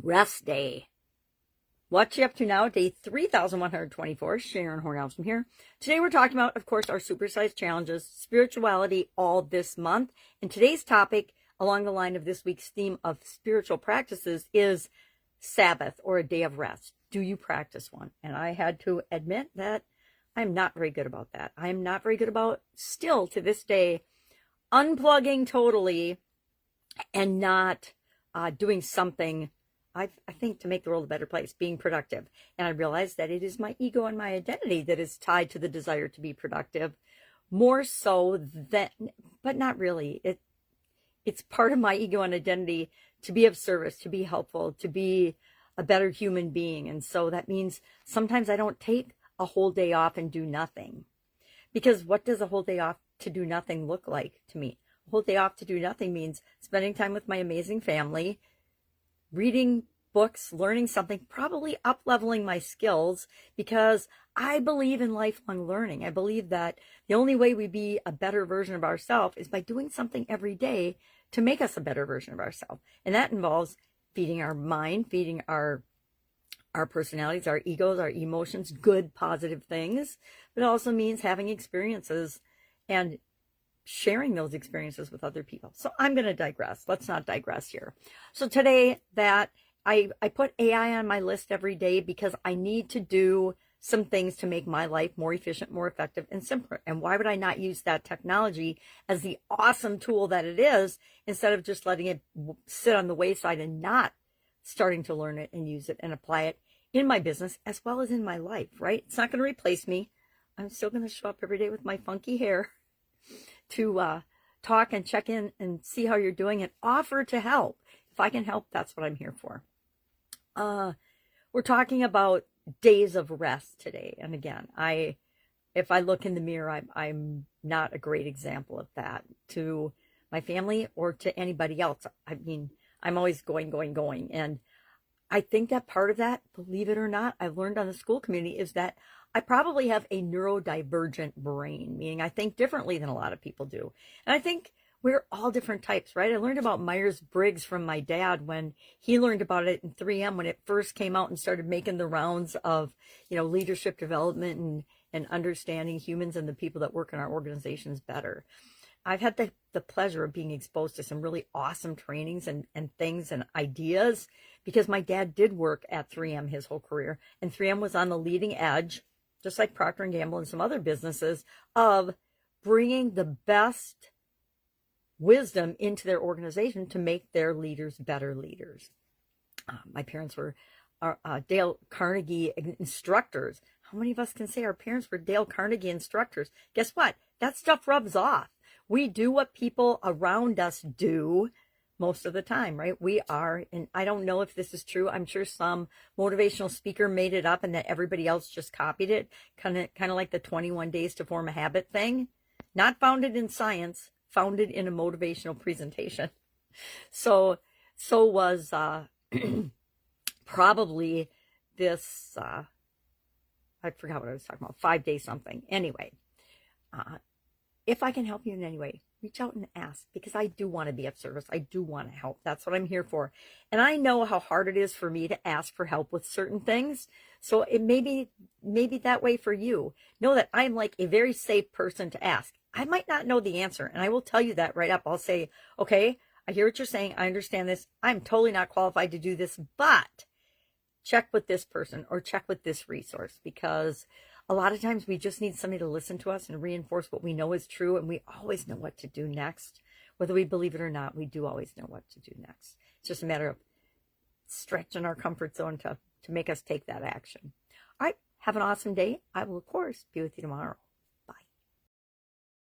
Rest day. What you up to now? Day 3,124. Sharon Horne-Ellstrom here. Today we're talking about, of course, our supersized challenges, spirituality all this month. And today's topic, along the line of this week's theme of spiritual practices, is Sabbath, or a day of rest. Do you practice one? And I had to admit that I'm not very good about that. I'm not very good about, still to this day, unplugging totally and not doing something, I think, to make the world a better place, being productive. And I realized that it is my ego and my identity that is tied to the desire to be productive, more so than, but not really. It's part of my ego and identity to be of service, to be helpful, to be a better human being. And so that means sometimes I don't take a whole day off and do nothing. Because what does a whole day off to do nothing look like to me? A whole day off to do nothing means spending time with my amazing family, reading books, learning something, probably up-leveling my skills, because I believe in lifelong learning. I believe that the only way we be a better version of ourselves is by doing something every day to make us a better version of ourselves. And that involves feeding our mind, feeding our personalities, our egos, our emotions, good, positive things. But it also means having experiences and sharing those experiences with other people. So I'm going to digress. Let's not digress here. So today that I put AI on my list every day because I need to do some things to make my life more efficient, more effective, and simpler. And why would I not use that technology as the awesome tool that it is, instead of just letting it sit on the wayside and not starting to learn it and use it and apply it in my business as well as in my life, right? It's not going to replace me. I'm still going to show up every day with my funky hair to talk and check in and see how you're doing and offer to help. If I can help, that's what I'm here for. We're talking about days of rest today. And again, if I look in the mirror, I'm not a great example of that to my family or to anybody else. I mean, I'm always going. And I think that part of that, believe it or not, I've learned on the school community, is that I probably have a neurodivergent brain, meaning I think differently than a lot of people do. And I think we're all different types, right? I learned about Myers-Briggs from my dad when he learned about it in 3M when it first came out and started making the rounds of, leadership development and understanding humans and the people that work in our organizations better. I've had the pleasure of being exposed to some really awesome trainings and things and ideas because my dad did work at 3M his whole career, and 3M was on the leading edge, just like Procter & Gamble and some other businesses, of bringing the best wisdom into their organization to make their leaders better leaders. My parents were Dale Carnegie instructors. How many of us can say our parents were Dale Carnegie instructors? Guess what? That stuff rubs off. We do what people around us do most of the time, right? We are, and I don't know if this is true. I'm sure some motivational speaker made it up and that everybody else just copied it. Kind of like the 21 days to form a habit thing. Not founded in science, founded in a motivational presentation. So was probably this, I forgot what I was talking about, 5-day something. Anyway, if I can help you in any way, reach out and ask, because I do want to be of service. I do want to help. That's what I'm here for. And I know how hard it is for me to ask for help with certain things. So it may be that way for you. Know that I'm like a very safe person to ask. I might not know the answer, and I will tell you that right up. I'll say, okay, I hear what you're saying. I understand this. I'm totally not qualified to do this, but check with this person or check with this resource, because a lot of times we just need somebody to listen to us and reinforce what we know is true, and we always know what to do next. Whether we believe it or not, we do always know what to do next. It's just a matter of stretching our comfort zone to make us take that action. All right, have an awesome day. I will, of course, be with you tomorrow.